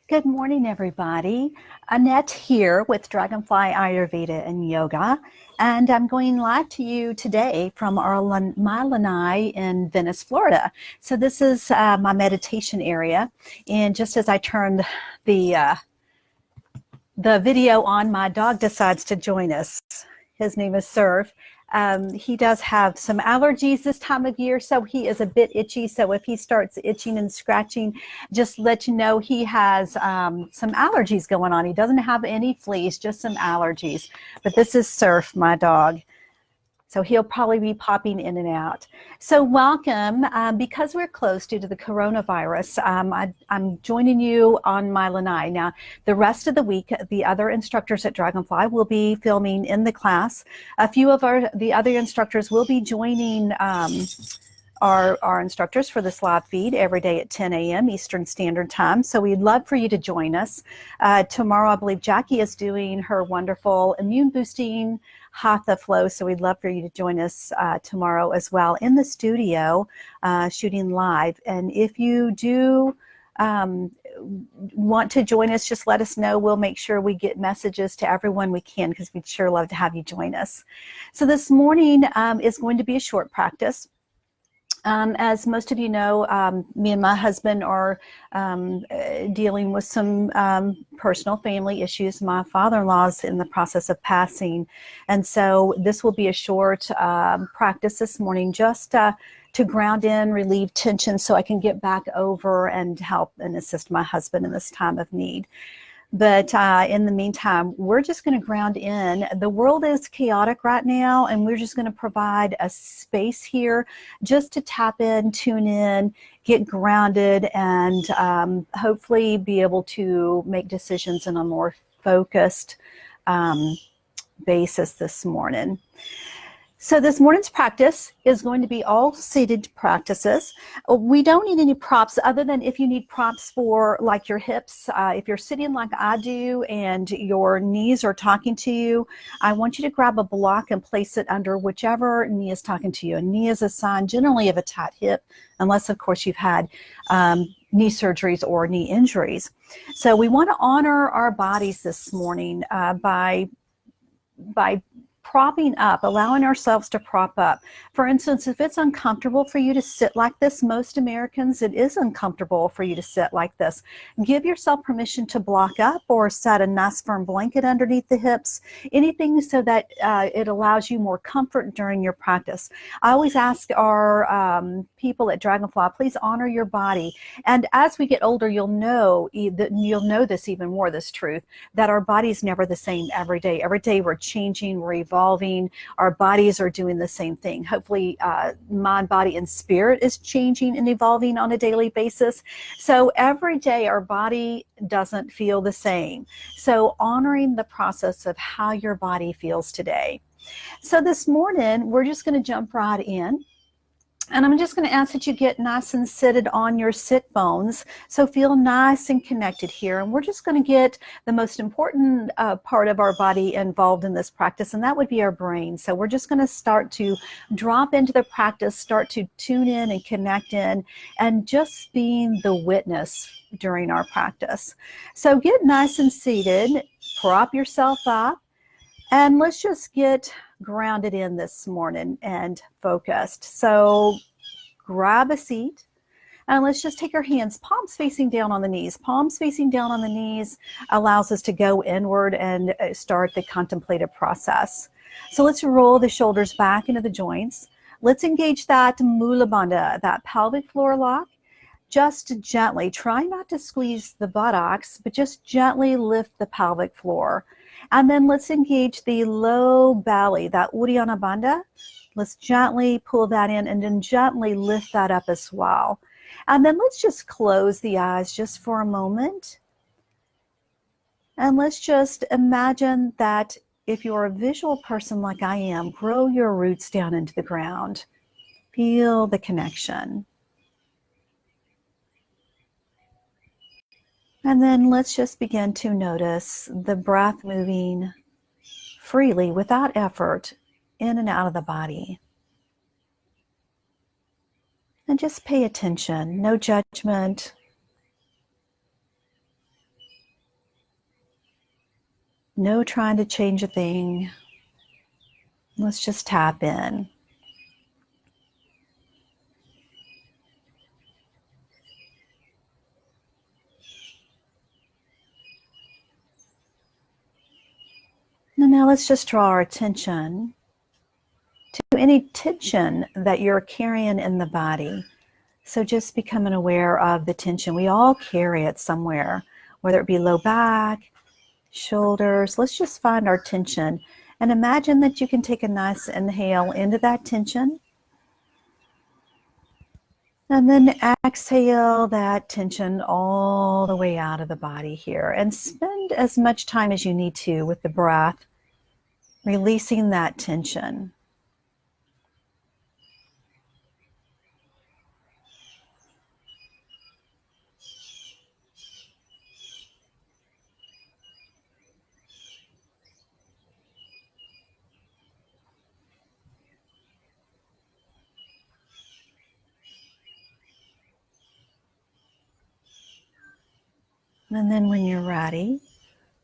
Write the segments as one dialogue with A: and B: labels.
A: Good morning, everybody. Annette here with Dragonfly Ayurveda and Yoga, and I'm going live to you today from my lanai in Venice, Florida. So this is my meditation area, and just as I turned the video on, my dog decides to join us. His name is Serve. He does have some allergies this time of year, so he is a bit itchy. So if he starts itching and scratching, just let you know he has some allergies going on. He doesn't have any fleas, just some allergies. But this is Surf, my dog. So he'll probably be popping in and out. So welcome. Because we're close due to the coronavirus, I'm joining you on my lanai. Now, the rest of the week, the other instructors at Dragonfly will be filming in the class. A few of the other instructors will be joining our instructors for this live feed every day at 10 a.m. Eastern Standard Time. So we'd love for you to join us. Tomorrow, I believe Jackie is doing her wonderful immune boosting Hatha flow. So we'd love for you to join us tomorrow as well in the studio, shooting live. And if you do want to join us, just let us know. We'll make sure we get messages to everyone we can, because we'd sure love to have you join us. So this morning is going to be a short practice. As most of you know, me and my husband are dealing with some personal family issues. My father-in-law is in the process of passing. And so this will be a short practice this morning, just to ground in, relieve tension, so I can get back over and help and assist my husband in this time of need. But in the meantime, we're just going to ground in. The world is chaotic right now, and we're just going to provide a space here just to tap in, tune in, get grounded, and hopefully be able to make decisions in a more focused basis this morning. So this morning's practice is going to be all seated practices. We don't need any props other than if you need props for like your hips. If you're sitting like I do and your knees are talking to you, I want you to grab a block and place it under whichever knee is talking to you. A knee is a sign generally of a tight hip, unless of course you've had knee surgeries or knee injuries. So we want to honor our bodies this morning by propping up, allowing ourselves to prop up. For instance, if it's uncomfortable for you to sit like this, most Americans, it is uncomfortable for you to sit like this. Give yourself permission to block up or set a nice firm blanket underneath the hips, anything so that it allows you more comfort during your practice. I always ask our people at Dragonfly, please honor your body. And as we get older, you'll know this even more, this truth, that our body's never the same every day. Every day we're changing, we're evolving. Our bodies are doing the same thing. Hopefully mind, body, and spirit is changing and evolving on a daily basis. So every day our body doesn't feel the same. So honoring the process of how your body feels today. So this morning, we're just going to jump right in. And I'm just going to ask that you get nice and seated on your sit bones. So feel nice and connected here. And we're just going to get the most important part of our body involved in this practice, and that would be our brain. So we're just going to start to drop into the practice, start to tune in and connect in, and just being the witness during our practice. So get nice and seated, prop yourself up, and let's just get grounded in this morning and focused. So grab a seat and let's just take our hands, palms facing down on the knees. Palms facing down on the knees allows us to go inward and start the contemplative process. So let's roll the shoulders back into the joints. Let's engage that Mula Bandha, that pelvic floor lock. Just gently, try not to squeeze the buttocks, but just gently lift the pelvic floor. And then let's engage the low belly, that Uddiyana Bandha. Let's gently pull that in and then gently lift that up as well. And then let's just close the eyes just for a moment. And let's just imagine that if you're a visual person like I am, grow your roots down into the ground. Feel the connection. And then let's just begin to notice the breath moving freely without effort in and out of the body. And just pay attention, no judgment. No trying to change a thing. Let's just tap in. And now let's just draw our attention to any tension that you're carrying in the body. So just becoming aware of the tension. We all carry it somewhere, whether it be low back, shoulders. Let's just find our tension and imagine that you can take a nice inhale into that tension. And then exhale that tension all the way out of the body here, and spend as much time as you need to with the breath, releasing that tension. And then when you're ready,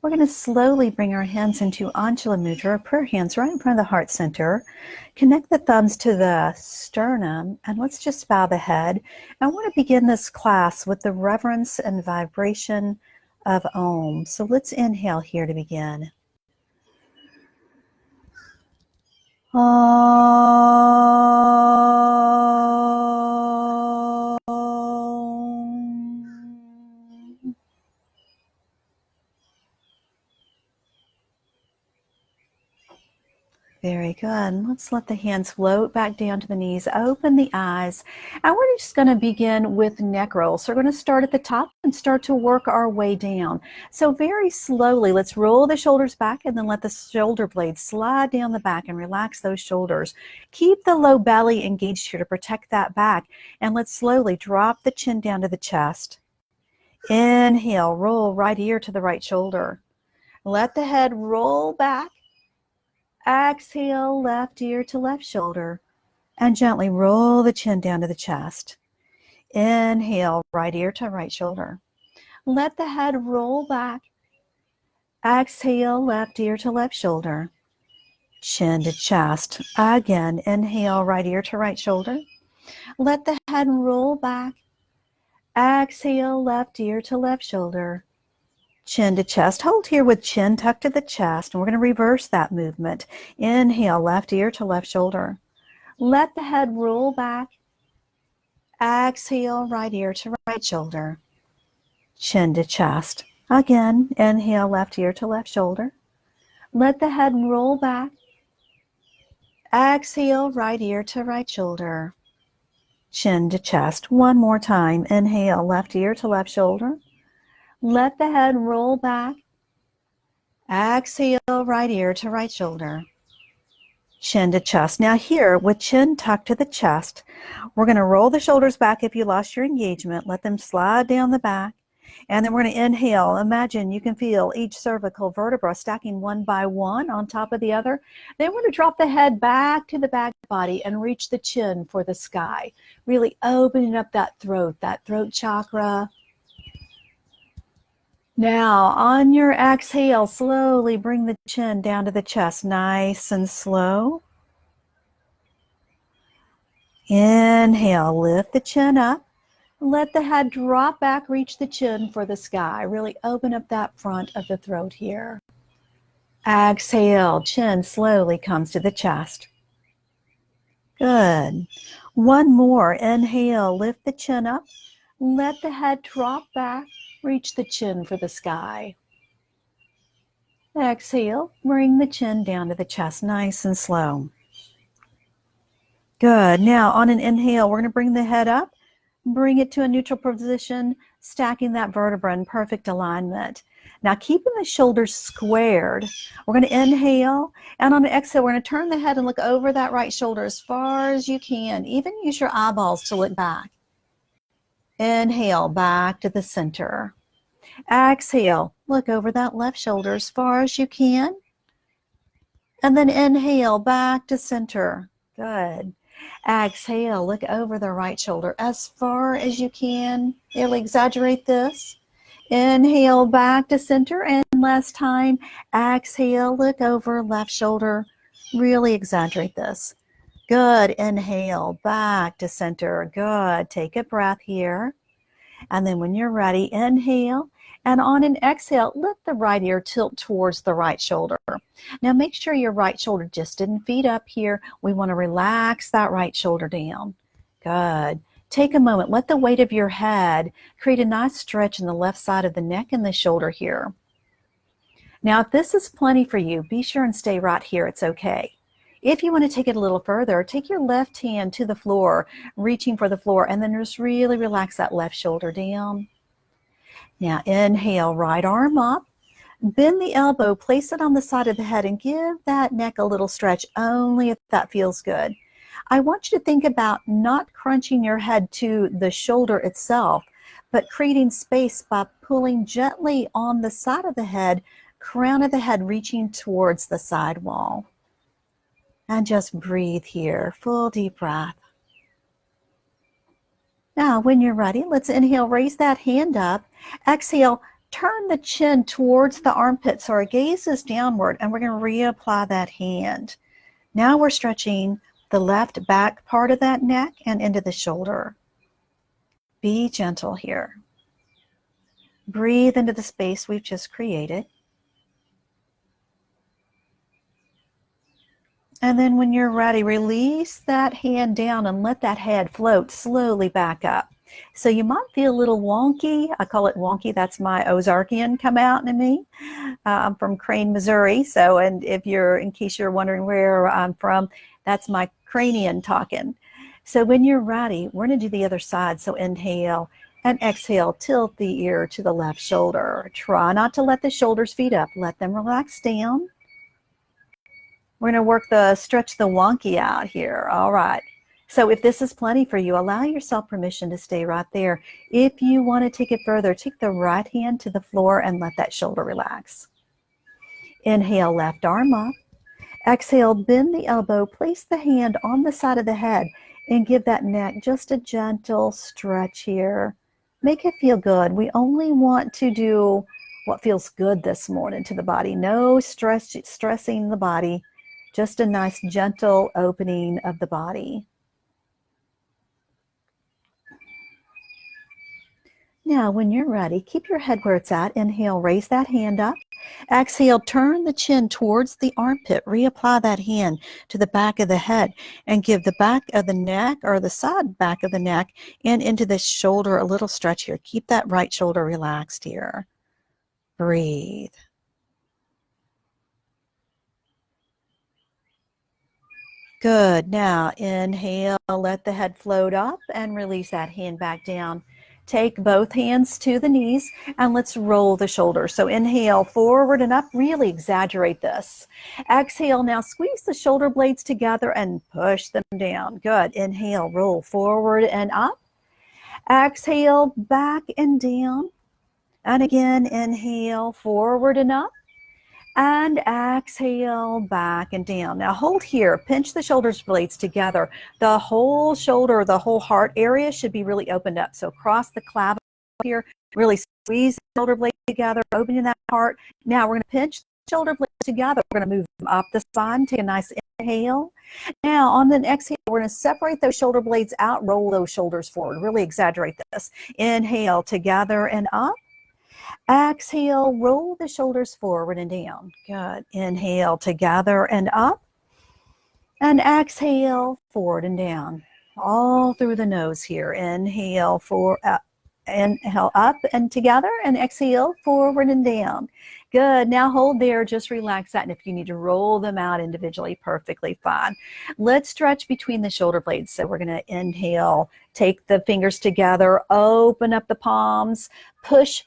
A: we're going to slowly bring our hands into Untitled Mudra, prayer hands right in front of the heart center. Connect the thumbs to the sternum, and let's just bow the head. I want to begin this class with the reverence and vibration of Om. So let's inhale here to begin. Very good. Let's let the hands float back down to the knees. Open the eyes. And we're just going to begin with neck rolls. So we're going to start at the top and start to work our way down. So very slowly, let's roll the shoulders back and then let the shoulder blades slide down the back and relax those shoulders. Keep the low belly engaged here to protect that back. And let's slowly drop the chin down to the chest. Inhale, roll right ear to the right shoulder. Let the head roll back. Exhale, left ear to left shoulder, and gently roll the chin down to the chest. Inhale, right ear to right shoulder. Let the head roll back. Exhale, left ear to left shoulder, chin to chest. Again, inhale, right ear to right shoulder. Let the head roll back. Exhale, left ear to left shoulder, chin to chest. Hold here with chin tucked to the chest, and we're going to reverse that movement. Inhale, left ear to left shoulder. Let the head roll back. Exhale, right ear to right shoulder, chin to chest. Again, inhale, left ear to left shoulder. Let the head roll back. Exhale, right ear to right shoulder, chin to chest. One more time. Inhale, left ear to left shoulder. Let the head roll back. Exhale, right ear to right shoulder, chin to chest. Now here, with chin tucked to the chest, we're going to roll the shoulders back if you lost your engagement. Let them slide down the back. And then we're going to inhale. Imagine you can feel each cervical vertebra stacking one by one on top of the other. Then we're going to drop the head back to the back body and reach the chin for the sky. Really opening up that throat chakra. Now, on your exhale, slowly bring the chin down to the chest, nice and slow. Inhale, lift the chin up. Let the head drop back, reach the chin for the sky. Really open up that front of the throat here. Exhale, chin slowly comes to the chest. Good. One more. Inhale, lift the chin up. Let the head drop back. Reach the chin for the sky. Exhale, bring the chin down to the chest, nice and slow. Good. Now on an inhale, we're going to bring the head up, bring it to a neutral position, stacking that vertebra in perfect alignment. Now keeping the shoulders squared, we're going to inhale, and on an exhale, we're going to turn the head and look over that right shoulder as far as you can. Even use your eyeballs to look back. Inhale, back to the center. Exhale, look over that left shoulder as far as you can. And then inhale, back to center. Good. Exhale, look over the right shoulder as far as you can. Really exaggerate this. Inhale back to center, and last time. Exhale, look over left shoulder. Really exaggerate this. Good. Inhale back to center. Good. Take a breath here. And then when you're ready, inhale. And on an exhale, let the right ear tilt towards the right shoulder. Now make sure your right shoulder just didn't feed up here. We want to relax that right shoulder down. Good. Take a moment. Let the weight of your head create a nice stretch in the left side of the neck and the shoulder here. Now, if this is plenty for you, be sure and stay right here. It's okay. If you want to take it a little further, take your left hand to the floor, reaching for the floor, and then just really relax that left shoulder down. Now, inhale, right arm up. Bend the elbow, place it on the side of the head, and give that neck a little stretch, only if that feels good. I want you to think about not crunching your head to the shoulder itself, but creating space by pulling gently on the side of the head, crown of the head reaching towards the side wall. And just breathe here, full deep breath. Now, when you're ready, let's inhale, raise that hand up. Exhale, turn the chin towards the armpit so our gaze is downward, and we're going to reapply that hand. Now we're stretching the left back part of that neck and into the shoulder. Be gentle here. Breathe into the space we've just created. And then when you're ready, release that hand down and let that head float slowly back up. So you might feel a little wonky. I call it wonky. That's my Ozarkian come out in me. I'm from Crane, Missouri. So, and if you're, in case you're wondering where I'm from, that's my cranian talking. So when you're ready, we're going to do the other side. So inhale and exhale, tilt the ear to the left shoulder. Try not to let the shoulders feed up. Let them relax down. We're going to work the stretch the wonky out here. All right. So if this is plenty for you, allow yourself permission to stay right there. If you want to take it further, take the right hand to the floor and let that shoulder relax. Inhale, left arm up. Exhale, bend the elbow, place the hand on the side of the head and give that neck just a gentle stretch here. Make it feel good. We only want to do what feels good this morning to the body. No stressing the body. Just a nice gentle opening of the body. Now, when you're ready, keep your head where it's at. Inhale, raise that hand up. Exhale, turn the chin towards the armpit. Reapply that hand to the back of the head and give the back of the neck or the side back of the neck and into the shoulder a little stretch here. Keep that right shoulder relaxed here. Breathe. Good. Now inhale, let the head float up and release that hand back down. Take both hands to the knees and let's roll the shoulders. So inhale, forward and up, really exaggerate this. Exhale, now squeeze the shoulder blades together and push them down. Good. Inhale, roll forward and up. Exhale, back and down. And again, inhale, forward and up. And exhale, back and down. Now hold here, pinch the shoulder blades together. The whole shoulder, the whole heart area should be really opened up. So across the clavicle here, really squeeze the shoulder blades together, opening that heart. Now we're going to pinch the shoulder blades together. We're going to move them up the spine, take a nice inhale. Now on the exhale, we're going to separate those shoulder blades out, roll those shoulders forward, really exaggerate this. Inhale, together and up. Exhale, roll the shoulders forward and down. Good. Inhale, together and up. And exhale, forward and down. All through the nose here. Inhale, inhale up and together, and exhale, forward and down. Good. Now hold there. Just relax that. And if you need to roll them out individually, perfectly fine. Let's stretch between the shoulder blades. So we're going to inhale, take the fingers together, open up the palms, push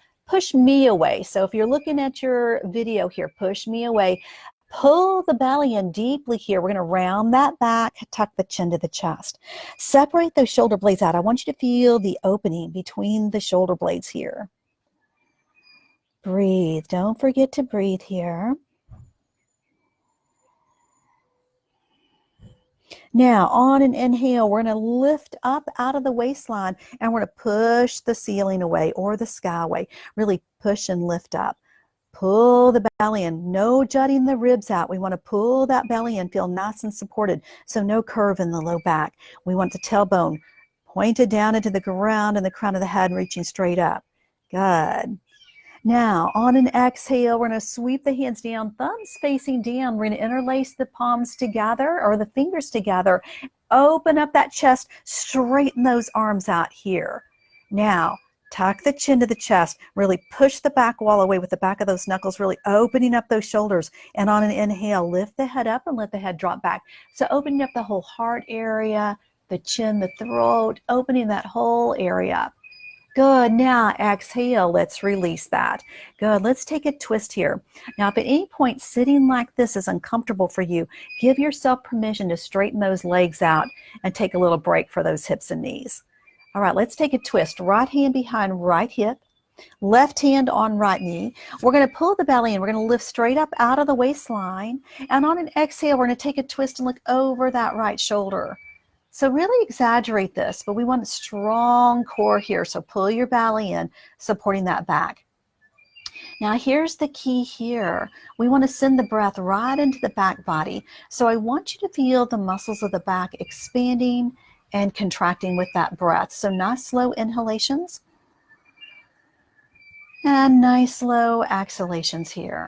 A: me away. So if you're looking at your video here, push me away. Pull the belly in deeply here. We're going to round that back, tuck the chin to the chest. Separate those shoulder blades out. I want you to feel the opening between the shoulder blades here. Breathe. Don't forget to breathe here. Now, on an inhale, we're going to lift up out of the waistline and we're going to push the ceiling away or the sky away. Really push and lift up. Pull the belly in. No jutting the ribs out. We want to pull that belly in, feel nice and supported. So no curve in the low back. We want the tailbone pointed down into the ground and the crown of the head reaching straight up. Good. Now, on an exhale, we're going to sweep the hands down, thumbs facing down. We're going to interlace the palms together or the fingers together. Open up that chest, straighten those arms out here. Now, tuck the chin to the chest. Really push the back wall away with the back of those knuckles, really opening up those shoulders. And on an inhale, lift the head up and let the head drop back. So opening up the whole heart area, the chin, the throat, opening that whole area. Good. Now exhale. Let's release that. Good. Let's take a twist here. Now, if at any point sitting like this is uncomfortable for you, give yourself permission to straighten those legs out and take a little break for those hips and knees. All right, let's take a twist. Right hand behind right hip, left hand on right knee. We're going to pull the belly in. We're going to lift straight up out of the waistline. And on an exhale, we're going to take a twist and look over that right shoulder. So really exaggerate this, but we want a strong core here. So pull your belly in, supporting that back. Now here's the key here. We want to send the breath right into the back body. So I want you to feel the muscles of the back expanding and contracting with that breath. So nice slow inhalations and nice slow exhalations here.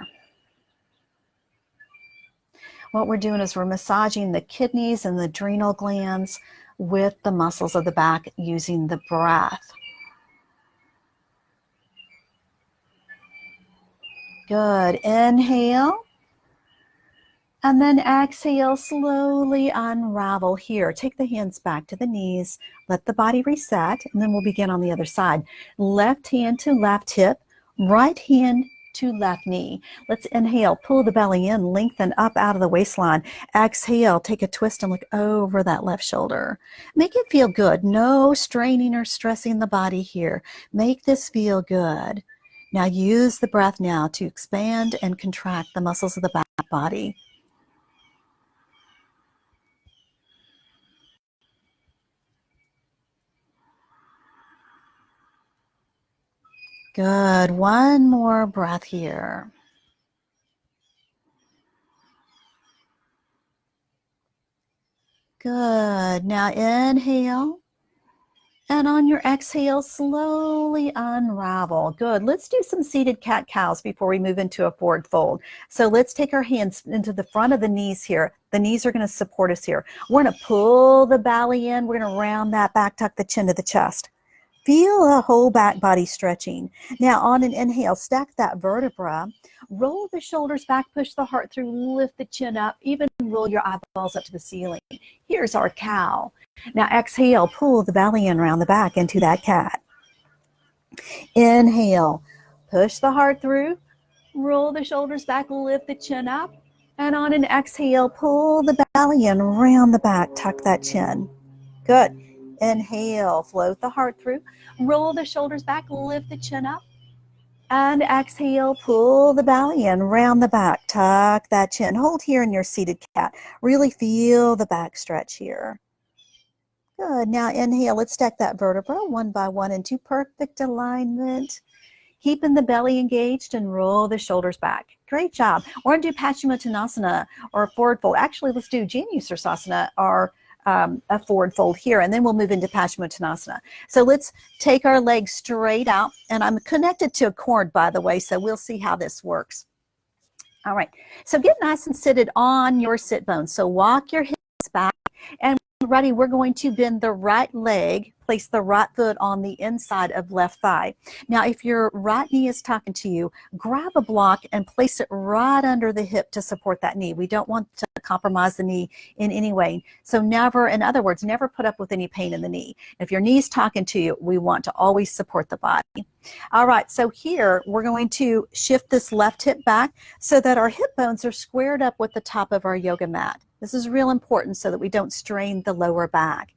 A: What we're doing is we're massaging the kidneys and the adrenal glands with the muscles of the back using the breath. Good. Inhale. And then exhale, slowly unravel here. Take the hands back to the knees. Let the body reset. And then we'll begin on the other side. Left hand to left hip. Right hand to left knee. Let's inhale, pull the belly in, lengthen up out of the waistline. Exhale, take a twist and look over that left shoulder. Make it feel good. No straining or stressing the body here. Make this feel good. Now use the breath now to expand and contract the muscles of the back body. Good. One more breath here. Good. Now inhale. And on your exhale, slowly unravel. Good. Let's do some seated cat-cows before we move into a forward fold. So let's take our hands into the front of the knees here. The knees are going to support us here. We're going to pull the belly in. We're going to round that back, tuck the chin to the chest. Feel the whole back body stretching. Now on an inhale, stack that vertebra, roll the shoulders back, push the heart through, lift the chin up, even roll your eyeballs up to the ceiling. Here's our cow. Now exhale, pull the belly in around the back into that cat. Inhale, push the heart through, roll the shoulders back, lift the chin up, and on an exhale, pull the belly in around the back, tuck that chin. Good. Inhale, float the heart through, roll the shoulders back, lift the chin up, and exhale, pull the belly in, round the back, tuck that chin. Hold here in your seated cat. Really feel the back stretch here. Good. Now inhale, let's stack that vertebra one by one into perfect alignment. Keeping the belly engaged and roll the shoulders back. Great job. We're going to do Paschimottanasana or forward fold. Actually, let's do Janu-Sirsasana or a forward fold here, and then we'll move into Paschimottanasana. So let's take our legs straight out, and I'm connected to a cord, by the way, so we'll see how this works. All right, so get nice and seated on your sit bones. So walk your hips back, and ready, we're going to bend the right leg, place the right foot on the inside of left thigh. Now, if your right knee is talking to you, grab a block and place it right under the hip to support that knee. We don't want to compromise the knee in any way. So never, in other words, never put up with any pain in the knee. If your knee's talking to you, we want to always support the body. All right, so here we're going to shift this left hip back so that our hip bones are squared up with the top of our yoga mat. This is real important so that we don't strain the lower back.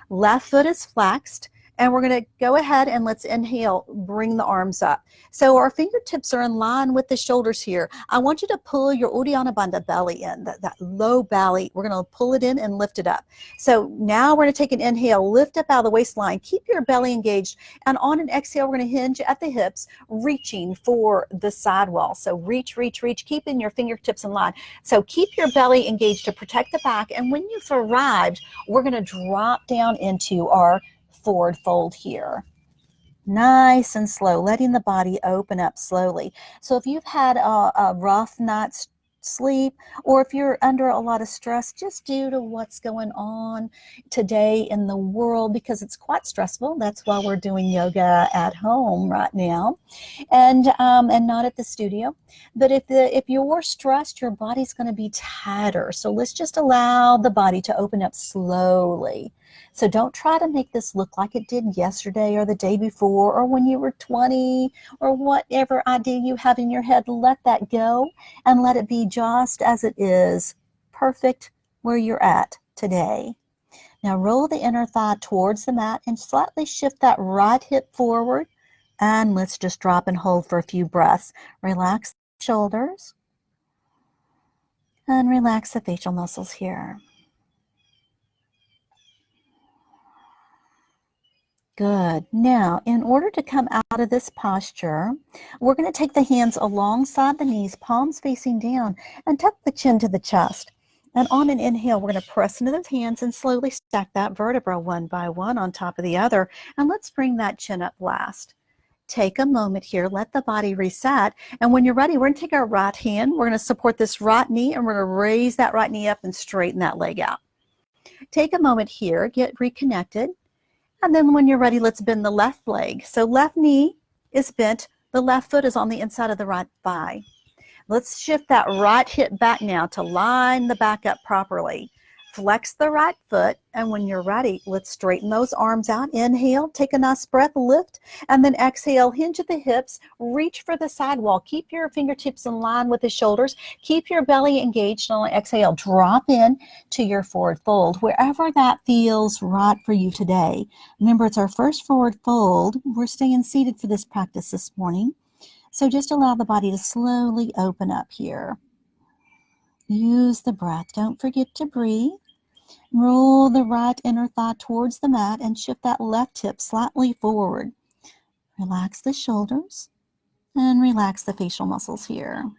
A: Left foot is flexed. And we're going to go ahead and let's inhale, bring the arms up. So our fingertips are in line with the shoulders here. I want you to pull your Uddiyana Bandha belly in, that low belly. We're going to pull it in and lift it up. So now we're going to take an inhale, lift up out of the waistline, keep your belly engaged, and on an exhale, we're going to hinge at the hips, reaching for the side wall. So reach, reach, reach, keeping your fingertips in line. So keep your belly engaged to protect the back, and when you've arrived, we're going to drop down into our forward fold here. Nice and slow, letting the body open up slowly. So if you've had a rough night's sleep, or if you're under a lot of stress just due to what's going on today in the world, because it's quite stressful. That's why we're doing yoga at home right now, and not at the studio. But if you're stressed, your body's going to be tighter. So let's just allow the body to open up slowly. So don't try to make this look like it did yesterday or the day before or when you were 20 or whatever idea you have in your head. Let that go and let it be just as it is, perfect where you're at today. Now roll the inner thigh towards the mat and slightly shift that right hip forward. And let's just drop and hold for a few breaths. Relax the shoulders and relax the facial muscles here. Good. Now, in order to come out of this posture, we're going to take the hands alongside the knees, palms facing down, and tuck the chin to the chest. And on an inhale, we're going to press into those hands and slowly stack that vertebra one by one on top of the other. And let's bring that chin up last. Take a moment here, let the body reset. And when you're ready, we're going to take our right hand, we're going to support this right knee, and we're going to raise that right knee up and straighten that leg out. Take a moment here, get reconnected. And then when you're ready, let's bend the left leg. So left knee is bent, the left foot is on the inside of the right thigh. Let's shift that right hip back now to line the back up properly. Flex the right foot, and when you're ready, let's straighten those arms out. Inhale, take a nice breath, lift, and then exhale, hinge at the hips, reach for the side wall. Keep your fingertips in line with the shoulders. Keep your belly engaged. On exhale, drop in to your forward fold, wherever that feels right for you today. Remember, it's our first forward fold. We're staying seated for this practice this morning. So just allow the body to slowly open up here. Use the breath. Don't forget to breathe. Roll the right inner thigh towards the mat and shift that left hip slightly forward. Relax the shoulders and relax the facial muscles here.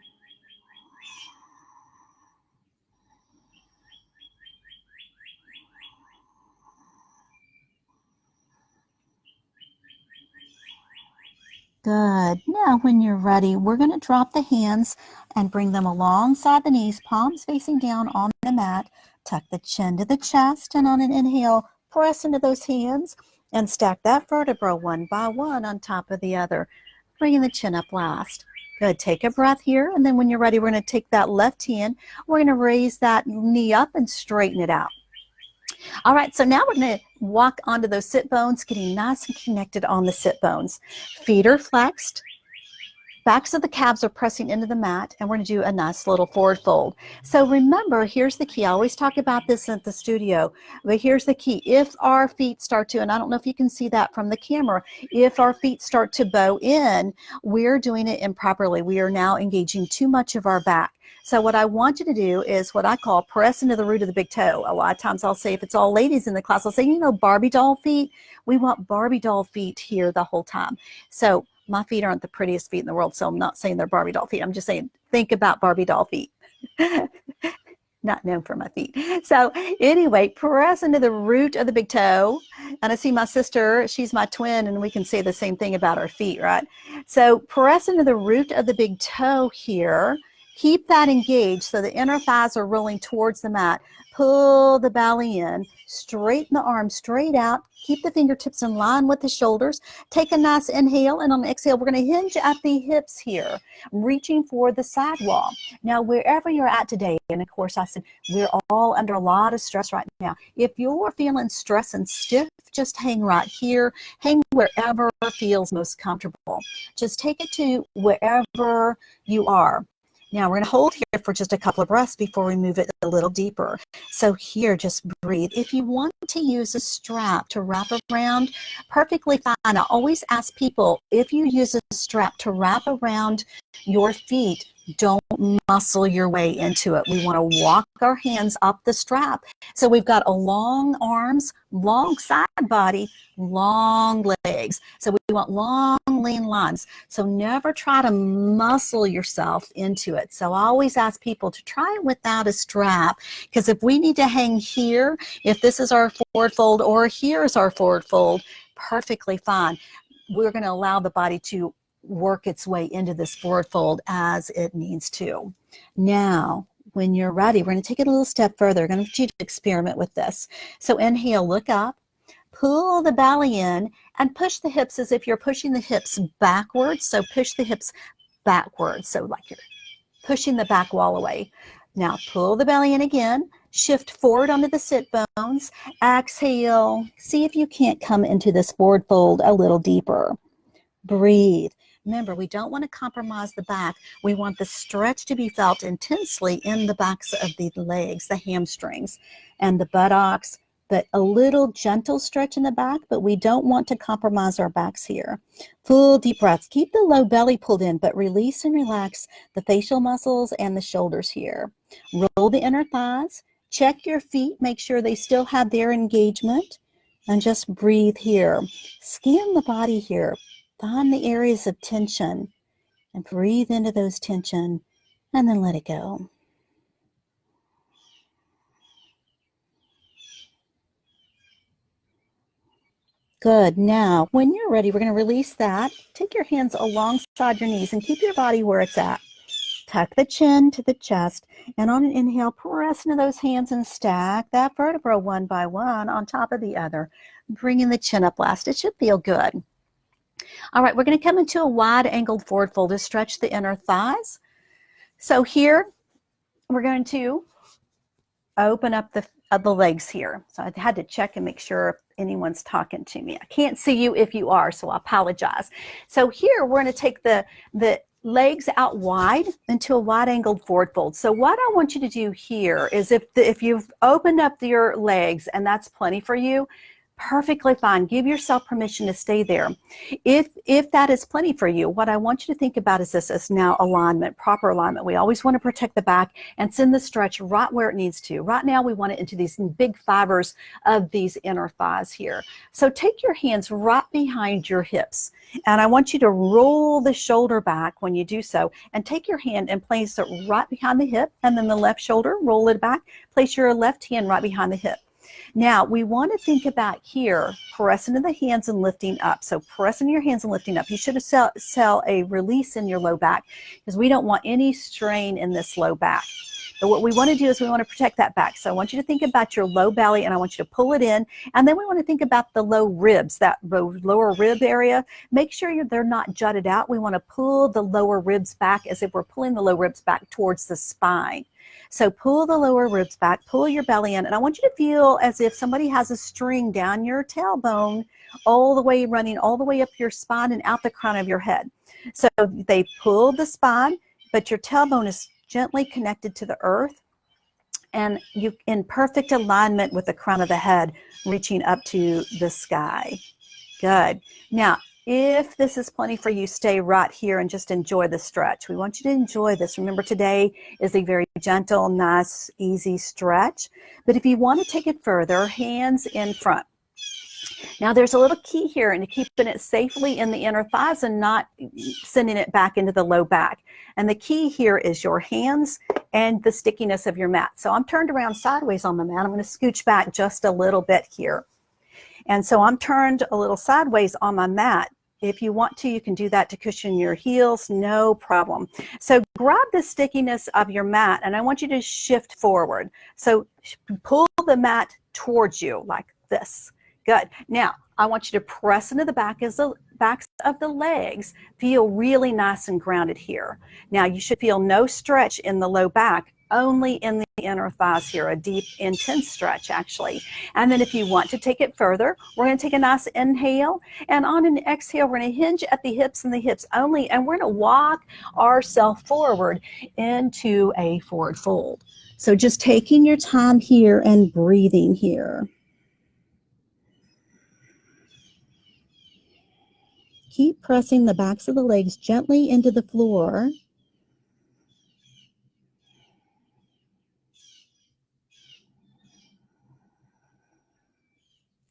A: Good. Now, when you're ready, we're going to drop the hands and bring them alongside the knees, palms facing down on the mat. Tuck the chin to the chest, and on an inhale, press into those hands and stack that vertebra one by one on top of the other, bringing the chin up last. Good. Take a breath here, and then when you're ready, we're going to take that left hand. We're going to raise that knee up and straighten it out. All right, so now we're going to walk onto those sit bones, getting nice and connected on the sit bones. Feet are flexed. Backs of the calves are pressing into the mat, and we're going to do a nice little forward fold. So remember, here's the key. I always talk about this at the studio, but here's the key. If our feet start to, and I don't know if you can see that from the camera, if our feet start to bow in, we're doing it improperly. We are now engaging too much of our back. So what I want you to do is what I call press into the root of the big toe. A lot of times I'll say, if it's all ladies in the class, I'll say, you know, Barbie doll feet. We want Barbie doll feet here the whole time. So my feet aren't the prettiest feet in the world, so I'm not saying they're Barbie doll feet. I'm just saying, think about Barbie doll feet. Not known for my feet. So anyway, press into the root of the big toe. And I see my sister, she's my twin, and we can say the same thing about our feet, right? So press into the root of the big toe here. Keep that engaged so the inner thighs are rolling towards the mat. Pull the belly in, straighten the arms straight out, keep the fingertips in line with the shoulders. Take a nice inhale, and on the exhale, we're going to hinge at the hips here, reaching for the side wall. Now, wherever you're at today, and of course, I said we're all under a lot of stress right now. If you're feeling stressed and stiff, just hang right here. Hang wherever feels most comfortable. Just take it to wherever you are. Now we're going to hold here for just a couple of breaths before we move it a little deeper. So here, just breathe. If you want to use a strap to wrap around, perfectly fine. I always ask people, if you use a strap to wrap around your feet, don't muscle your way into it. We want to walk our hands up the strap. So we've got a long arms, long side body, long legs. So we want long, lean lines. So never try to muscle yourself into it. So I always ask people to try it without a strap, because if we need to hang here, if this is our forward fold or here is our forward fold, perfectly fine. We're going to allow the body to work its way into this forward fold as it needs to. Now, when you're ready, we're going to take it a little step further. We're going to get you to experiment with this. So inhale, look up, pull the belly in, and push the hips as if you're pushing the hips backwards. So push the hips backwards. So like you're pushing the back wall away. Now pull the belly in again. Shift forward onto the sit bones. Exhale. See if you can't come into this forward fold a little deeper. Breathe. Remember, we don't want to compromise the back. We want the stretch to be felt intensely in the backs of the legs, the hamstrings, and the buttocks, but a little gentle stretch in the back, but we don't want to compromise our backs here. Full deep breaths. Keep the low belly pulled in, but release and relax the facial muscles and the shoulders here. Roll the inner thighs. Check your feet. Make sure they still have their engagement. And just breathe here. Scan the body here. Find the areas of tension and breathe into those tension and then let it go. Good. Now, when you're ready, we're going to release that. Take your hands alongside your knees and keep your body where it's at. Tuck the chin to the chest, and on an inhale, press into those hands and stack that vertebra one by one on top of the other. Bringing the chin up last. It should feel good. All right, we're going to come into a wide angled forward fold to stretch the inner thighs. So here, we're going to open up the legs here. So I had to check and make sure if anyone's talking to me. I can't see you if you are, so I apologize. So here, we're going to take the legs out wide into a wide angled forward fold. So what I want you to do here is if you've opened up your legs and that's plenty for you, perfectly fine. Give yourself permission to stay there. If that is plenty for you, what I want you to think about is this as now alignment, proper alignment. We always want to protect the back and send the stretch right where it needs to. Right now we want it into these big fibers of these inner thighs here. So take your hands right behind your hips, and I want you to roll the shoulder back when you do so, and take your hand and place it right behind the hip, and then the left shoulder, roll it back, place your left hand right behind the hip. Now, we want to think about here, pressing into the hands and lifting up. So pressing your hands and lifting up. You should have felt a release in your low back, because we don't want any strain in this low back. But what we want to do is we want to protect that back. So I want you to think about your low belly, and I want you to pull it in. And then we want to think about the low ribs, that lower rib area. Make sure they're not jutted out. We want to pull the lower ribs back as if we're pulling the low ribs back towards the spine. So pull the lower ribs back, pull your belly in, and I want you to feel as if somebody has a string down your tailbone, all the way running all the way up your spine and out the crown of your head. So they pull the spine, but your tailbone is gently connected to the earth, and you in perfect alignment with the crown of the head, reaching up to the sky. Good. Now, if this is plenty for you, stay right here and just enjoy the stretch. We want you to enjoy this. Remember, today is a very gentle, nice, easy stretch. But if you want to take it further, hands in front. Now, there's a little key here in keeping it safely in the inner thighs and not sending it back into the low back. And the key here is your hands and the stickiness of your mat. So I'm turned around sideways on the mat. I'm going to scooch back just a little bit here. And so I'm turned a little sideways on my mat. If you want to, you can do that to cushion your heels, no problem. So grab the stickiness of your mat, and I want you to shift forward. So pull the mat towards you like this. Good. Now, I want you to press into the backs of the legs. Feel really nice and grounded here. Now, you should feel no stretch in the low back. only in the inner thighs here, a deep, intense stretch actually. And then if you want to take it further, we're going to take a nice inhale, and on an exhale, we're going to hinge at the hips and the hips only, and we're going to walk ourselves forward into a forward fold. So just taking your time here and breathing here. Keep pressing the backs of the legs gently into the floor.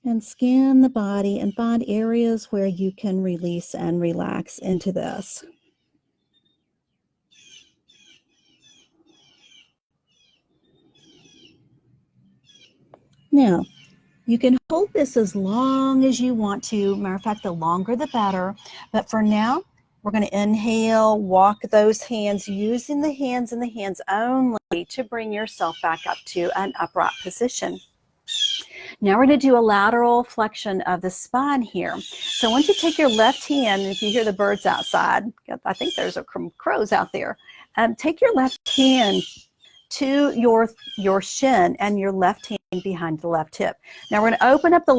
A: And scan the body and find areas where you can release and relax into this. Now, you can hold this as long as you want to. Matter of fact, the longer the better. But for now, we're going to inhale, walk those hands, using the hands and the hands only to bring yourself back up to an upright position. Now we're going to do a lateral flexion of the spine here. So once you take your left hand, if you hear the birds outside, I think there's a crows out there, take your left hand to your shin and your left hand behind the left hip. Now we're going to open up the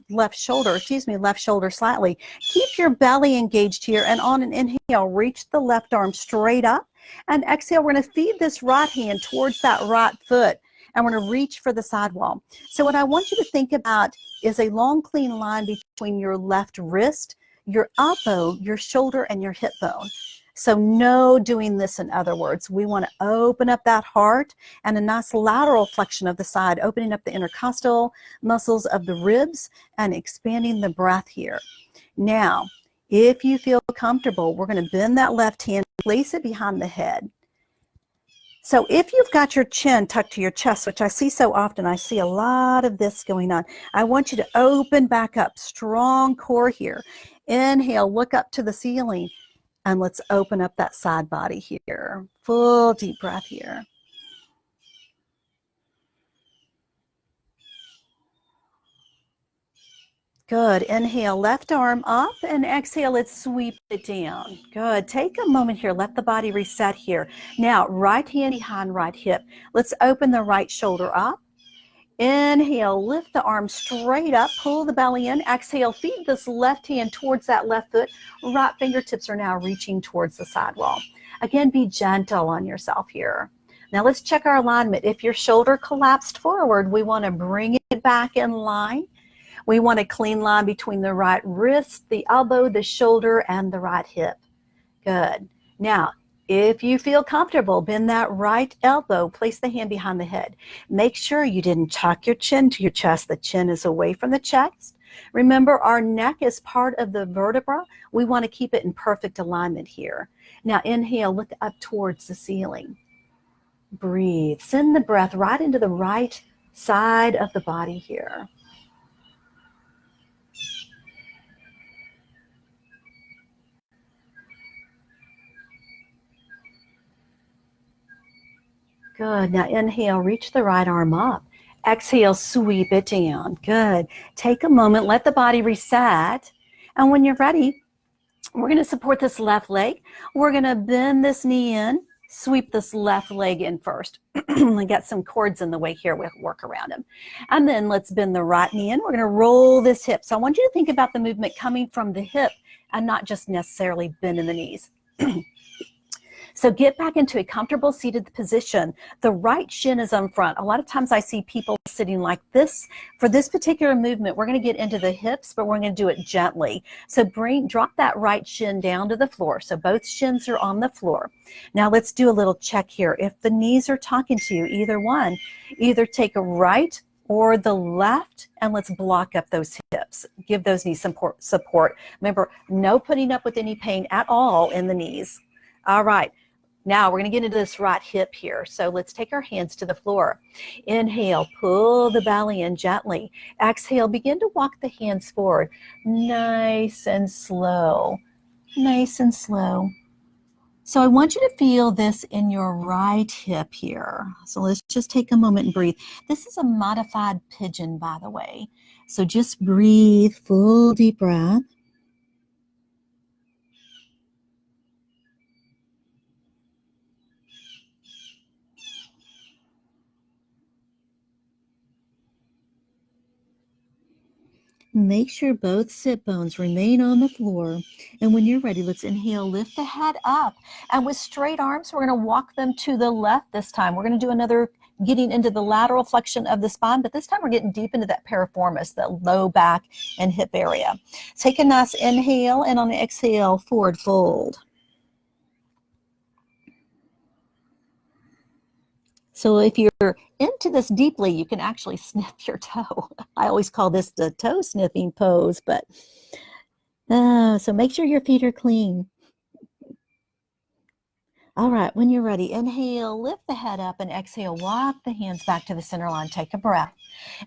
A: left shoulder slightly. Keep your belly engaged here, and on an inhale, reach the left arm straight up, and exhale, we're going to feed this right hand towards that right foot, and we're going to reach for the sidewall. So what I want you to think about is a long, clean line between your left wrist, your elbow, your shoulder, and your hip bone. So no doing this, in other words. We want to open up that heart, and a nice lateral flexion of the side, opening up the intercostal muscles of the ribs and expanding the breath here. Now, if you feel comfortable, we're going to bend that left hand, place it behind the head. So if you've got your chin tucked to your chest, which I see so often, I see a lot of this going on, I want you to open back up, strong core here. Inhale, look up to the ceiling, and let's open up that side body here. Full deep breath here. Good. Inhale, left arm up, and exhale it, sweep it down. Good. Take a moment here. Let the body reset here. Now, right hand behind right hip. Let's open the right shoulder up. Inhale, lift the arm straight up, pull the belly in. Exhale, feed this left hand towards that left foot. Right fingertips are now reaching towards the sidewall. Again, be gentle on yourself here. Now let's check our alignment. If your shoulder collapsed forward, we want to bring it back in line. We want a clean line between the right wrist, the elbow, the shoulder, and the right hip. Good. Now, if you feel comfortable, bend that right elbow, place the hand behind the head. Make sure you didn't tuck your chin to your chest. The chin is away from the chest. Remember, our neck is part of the vertebra. We want to keep it in perfect alignment here. Now, inhale, look up towards the ceiling. Breathe. Send the breath right into the right side of the body here. Good. Now inhale, reach the right arm up. Exhale, sweep it down. Good. Take a moment, let the body reset. And when you're ready, we're going to support this left leg. We're going to bend this knee in, sweep this left leg in first. I got some cords in the way here. We'll work around them. And then let's bend the right knee in. We're going to roll this hip. So I want you to think about the movement coming from the hip and not just necessarily bending the knees. So get back into a comfortable seated position. The right shin is on front. A lot of times I see people sitting like this. For this particular movement, we're going to get into the hips, but we're going to do it gently. So drop that right shin down to the floor. So both shins are on the floor. Now let's do a little check here. If the knees are talking to you, either one, either take a right or the left, and let's block up those hips. Give those knees some support. Remember, no putting up with any pain at all in the knees. All right. Now we're going to get into this right hip here. So let's take our hands to the floor. Inhale, pull the belly in gently. Exhale, begin to walk the hands forward. Nice and slow. Nice and slow. So I want you to feel this in your right hip here. So let's just take a moment and breathe. This is a modified pigeon, by the way. So just breathe, full deep breath. Make sure both sit bones remain on the floor. And when you're ready, let's inhale, lift the head up. And with straight arms, we're going to walk them to the left this time. We're going to do another getting into the lateral flexion of the spine, but this time we're getting deep into that piriformis, that low back and hip area. Take a nice inhale, and on the exhale, forward fold. So if you're into this deeply, you can actually sniff your toe. I always call this the toe sniffing pose, but so make sure your feet are clean. All right, when you're ready, inhale, lift the head up, and exhale, walk the hands back to the center line. Take a breath.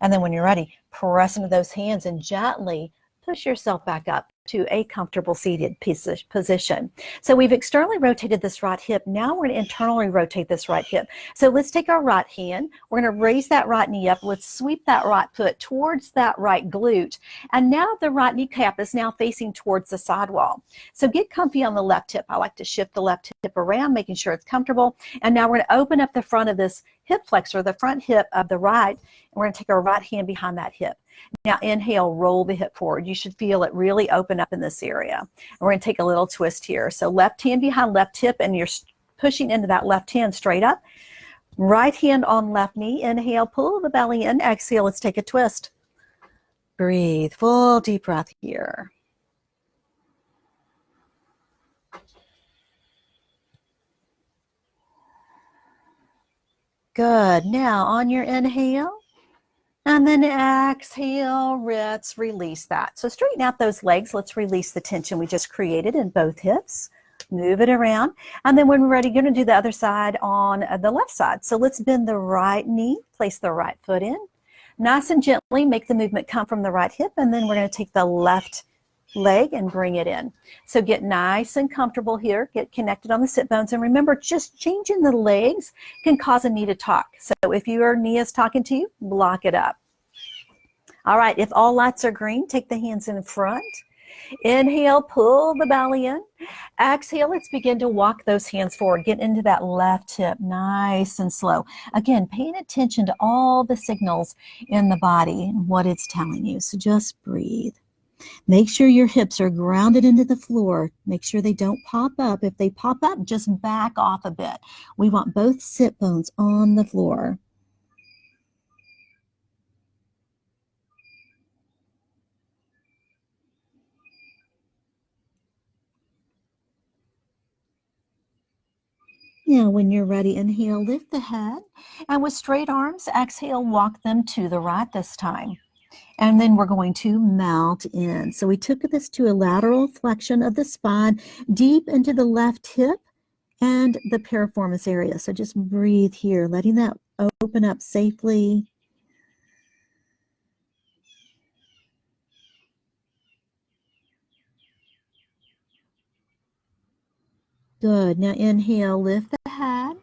A: And then when you're ready, press into those hands and gently push yourself back up to a comfortable seated position. So we've externally rotated this right hip. Now we're going to internally rotate this right hip. So let's take our right hand. We're going to raise that right knee up. Let's sweep that right foot towards that right glute. And now the right kneecap is now facing towards the sidewall. So get comfy on the left hip. I like to shift the left hip around, making sure it's comfortable. And now we're going to open up the front of this hip flexor, the front hip of the right. And we're going to take our right hand behind that hip. Now inhale, roll the hip forward. You should feel it really open up in this area. And we're going to take a little twist here. So left hand behind left hip, and you're pushing into that left hand straight up. Right hand on left knee. Inhale, pull the belly in. Exhale, let's take a twist. Breathe, full deep breath here. Good. Now on your inhale, and then exhale, let's release that. So straighten out those legs. Let's release the tension we just created in both hips. Move it around. And then when we're ready, you're going to do the other side on the left side. So let's bend the right knee, place the right foot in. Nice and gently make the movement come from the right hip. And then we're going to take the left leg and bring it in. So get nice and comfortable here. Get connected on the sit bones. And remember, just changing the legs can cause a knee to talk. So if your knee is talking to you, block it up. All right, if all lights are green, take the hands in front. Inhale, pull the belly in. Exhale, let's begin to walk those hands forward. Get into that left hip, nice and slow. Again, paying attention to all the signals in the body and what it's telling you. So just breathe. Make sure your hips are grounded into the floor. Make sure they don't pop up. If they pop up, just back off a bit. We want both sit bones on the floor. Now, when you're ready, inhale, lift the head. And with straight arms, exhale, walk them to the right this time. And then we're going to mount in. So we took this to a lateral flexion of the spine, deep into the left hip and the piriformis area. So just breathe here, letting that open up safely. Good. Now inhale, lift the head.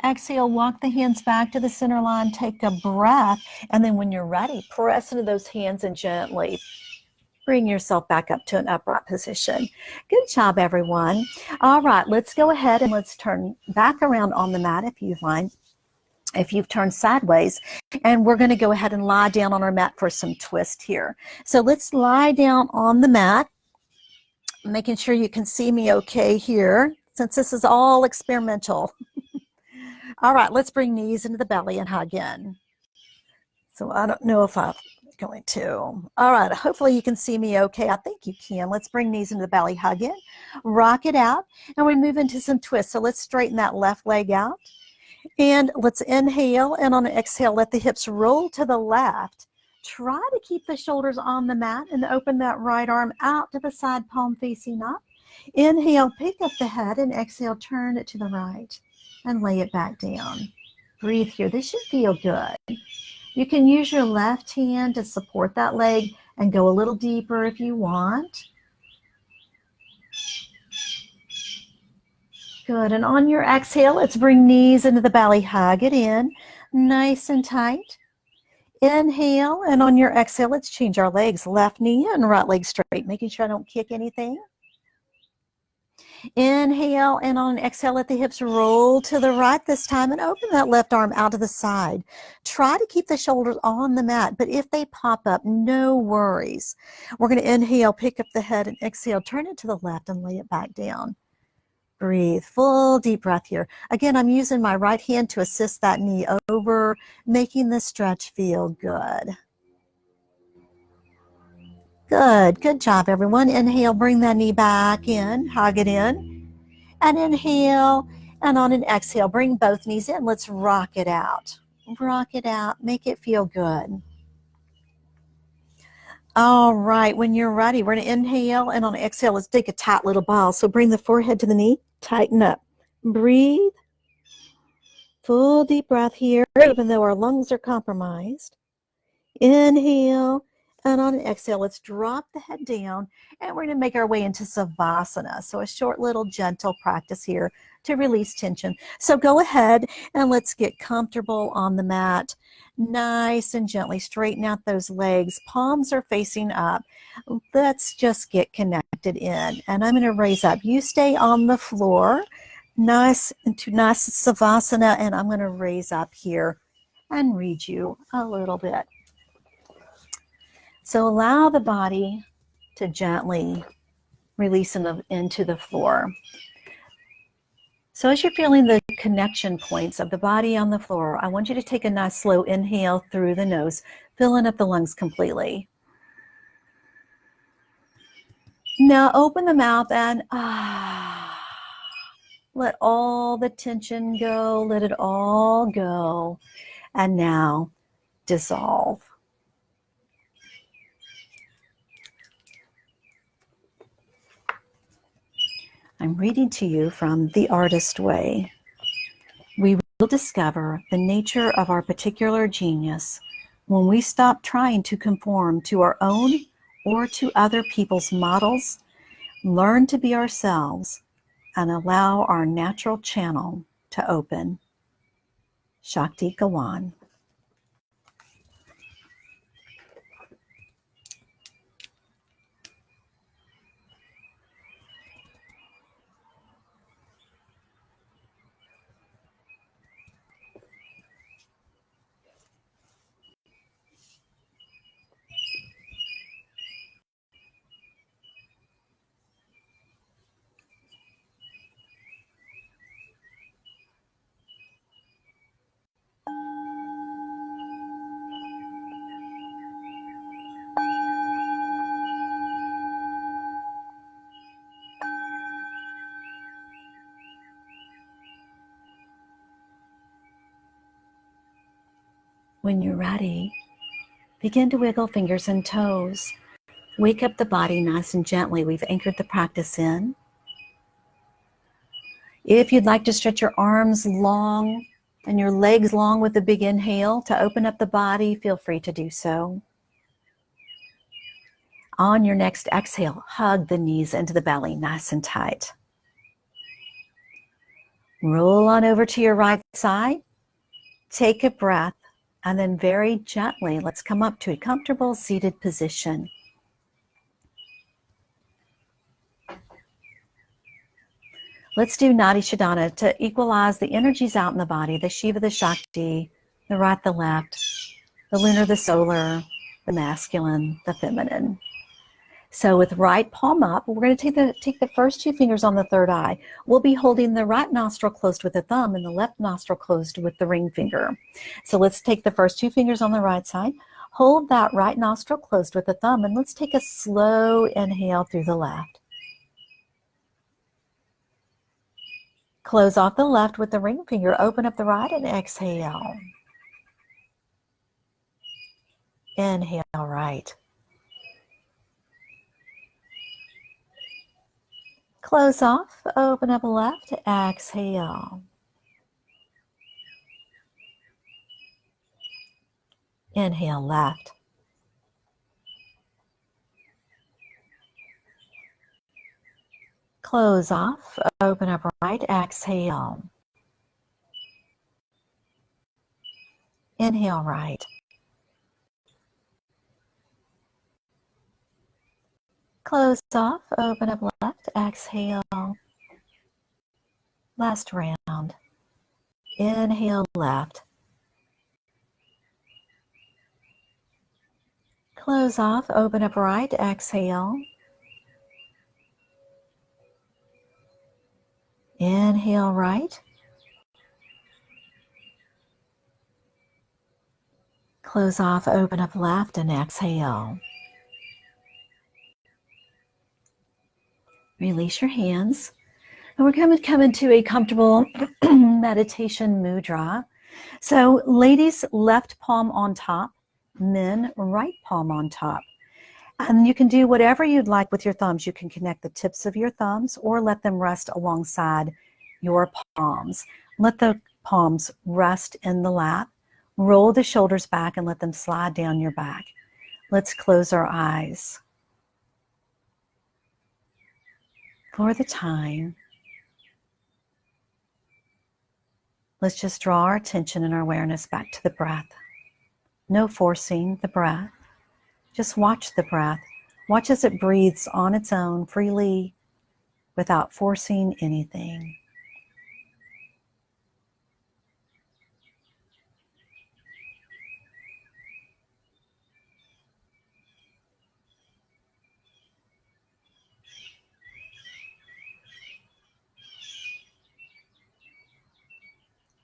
A: Exhale, walk the hands back to the center line. Take a breath. And then when you're ready, press into those hands and gently bring yourself back up to an upright position. Good job, everyone. All right, let's go ahead and let's turn back around on the mat if you'd like. If you've turned sideways, and we're going to go ahead and lie down on our mat for some twist here. So let's lie down on the mat, making sure you can see me okay here, since this is all experimental. All right, let's bring knees into the belly and hug in. So I don't know if I'm going to. All right, hopefully you can see me okay. I think you can. Let's bring knees into the belly, hug in, rock it out, and we move into some twists. So let's straighten that left leg out. And let's inhale, and on an exhale, let the hips roll to the left. Try to keep the shoulders on the mat and open that right arm out to the side, palm facing up. Inhale, pick up the head, and exhale, turn it to the right and lay it back down. Breathe here. This should feel good. You can use your left hand to support that leg and go a little deeper if you want. Good. And on your exhale, let's bring knees into the belly. Hug it in, nice and tight. Inhale, and on your exhale, let's change our legs. Left knee and right leg straight, making sure I don't kick anything. Inhale, and on an exhale, let the hips roll to the right this time and open that left arm out to the side. Try to keep the shoulders on the mat, but if they pop up, no worries. We're going to inhale, pick up the head, and exhale, turn it to the left and lay it back down. Breathe, full deep breath here. Again, I'm using my right hand to assist that knee over, making the stretch feel good. Good job, everyone. Inhale, bring that knee back in, hug it in, and inhale, and on an exhale, bring both knees in. Let's rock it out. Rock it out, make it feel good. All right, when you're ready, we're going to inhale, and on an exhale, let's take a tight little ball. So bring the forehead to the knee, tighten up. Breathe. Full deep breath here, even though our lungs are compromised. Inhale, and on an exhale, let's drop the head down, and we're going to make our way into Savasana. So a short little gentle practice here to release tension. So go ahead and let's get comfortable on the mat. Nice and gently straighten out those legs. Palms are facing up. Let's just get connected in. And I'm going to raise up. You stay on the floor. Nice Savasana, and I'm going to raise up here and read you a little bit. So allow the body to gently release into the floor. So as you're feeling the connection points of the body on the floor, I want you to take a nice slow inhale through the nose, filling up the lungs completely. Now open the mouth and let all the tension go, let it all go. And now dissolve. I'm reading to you from The Artist Way. We will discover the nature of our particular genius when we stop trying to conform to our own or to other people's models, learn to be ourselves, and allow our natural channel to open. Shakti Gawan. When you're ready, begin to wiggle fingers and toes. Wake up the body nice and gently. We've anchored the practice in. If you'd like to stretch your arms long and your legs long with a big inhale to open up the body, feel free to do so. On your next exhale, hug the knees into the belly, nice and tight. Roll on over to your right side. Take a breath, and then very gently, let's come up to a comfortable seated position. Let's do Nadi Shodhana to equalize the energies out in the body, the Shiva, the Shakti, the right, the left, the lunar, the solar, the masculine, the feminine. So with right palm up, we're going to take the first two fingers on the third eye. We'll be holding the right nostril closed with the thumb and the left nostril closed with the ring finger. So let's take the first two fingers on the right side, hold that right nostril closed with the thumb, and let's take a slow inhale through the left. Close off the left with the ring finger, open up the right and exhale. Inhale right. Close off, open up left, exhale. Inhale left. Close off, open up right, exhale. Inhale right. Close off, open up left, exhale. Last round. Inhale left. Close off, open up right, exhale. Inhale right. Close off, open up left, and exhale. Release your hands. And we're going to come into a comfortable meditation mudra. So ladies, left palm on top. Men, right palm on top. And you can do whatever you'd like with your thumbs. You can connect the tips of your thumbs or let them rest alongside your palms. Let the palms rest in the lap. Roll the shoulders back and let them slide down your back. Let's close our eyes. For the time, let's just draw our attention and our awareness back to the breath. No forcing the breath. Just watch the breath. Watch as it breathes on its own freely without forcing anything.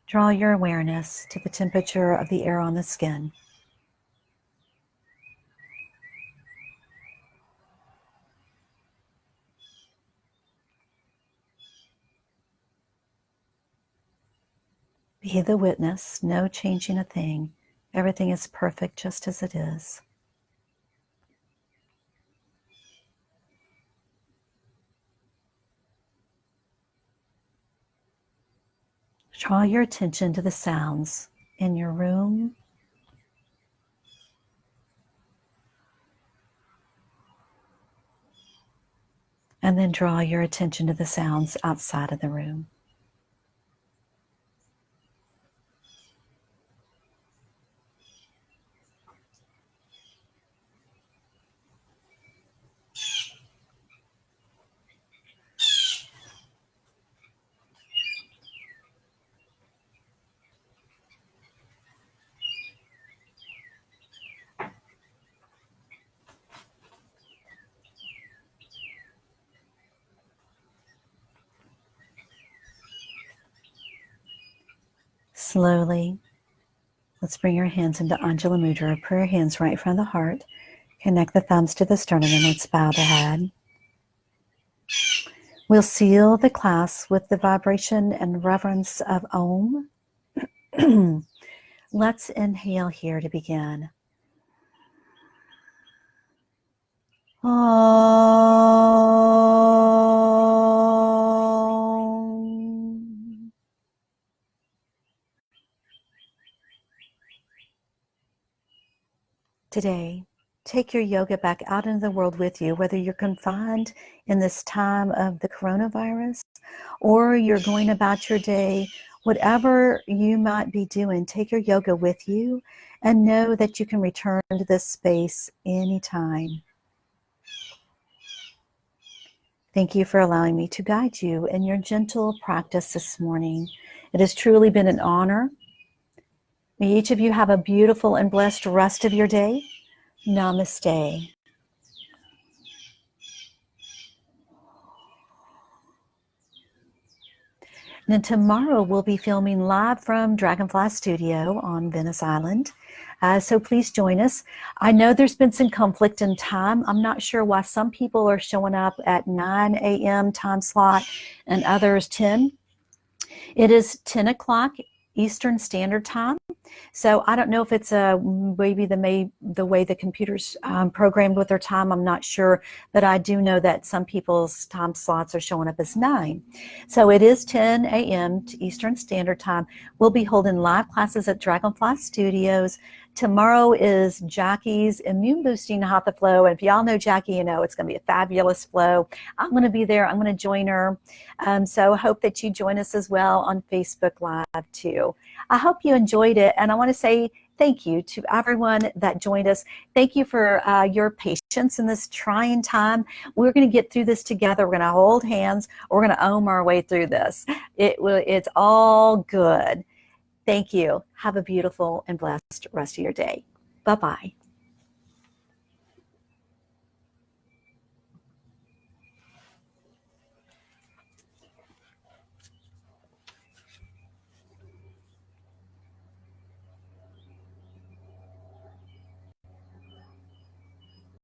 A: Draw your awareness to the temperature of the air on the skin. Be the witness, no changing a thing. Everything is perfect just as it is. Draw your attention to the sounds in your room, and then draw your attention to the sounds outside of the room. Slowly, let's bring your hands into Anjali Mudra. Put your hands right in front of the heart. Connect the thumbs to the sternum and let's bow the head. We'll seal the class with the vibration and reverence of Om. Let's inhale here to begin. Om. Today, take your yoga back out into the world with you, whether you're confined in this time of the coronavirus or you're going about your day, whatever you might be doing, take your yoga with you and know that you can return to this space anytime. Thank you for allowing me to guide you in your gentle practice this morning. It has truly been an honor. May each of you have a beautiful and blessed rest of your day. Namaste. And then tomorrow we'll be filming live from Dragonfly Studio on Venice Island. So please join us. I know there's been some conflict in time. I'm not sure why some people are showing up at 9 a.m. time slot and others 10. It is 10 o'clock Eastern Standard Time. So I don't know if it's maybe the way the computer's programmed with their time. I'm not sure, but I do know that some people's time slots are showing up as 9. So it is 10 a.m. to Eastern Standard Time. We'll be holding live classes at Dragonfly Studios. Tomorrow is Jackie's Immune Boosting Hatha Flow. And if y'all know Jackie, you know it's going to be a fabulous flow. I'm going to be there. I'm going to join her. So I hope that you join us as well on Facebook Live too. I hope you enjoyed it. And I want to say Thank you to everyone that joined us. Thank you for your patience in this trying time. We're going to get through this together. We're going to hold hands. We're going to ohm our way through this. It's all good. Thank you. Have a beautiful and blessed rest of your day. Bye-bye.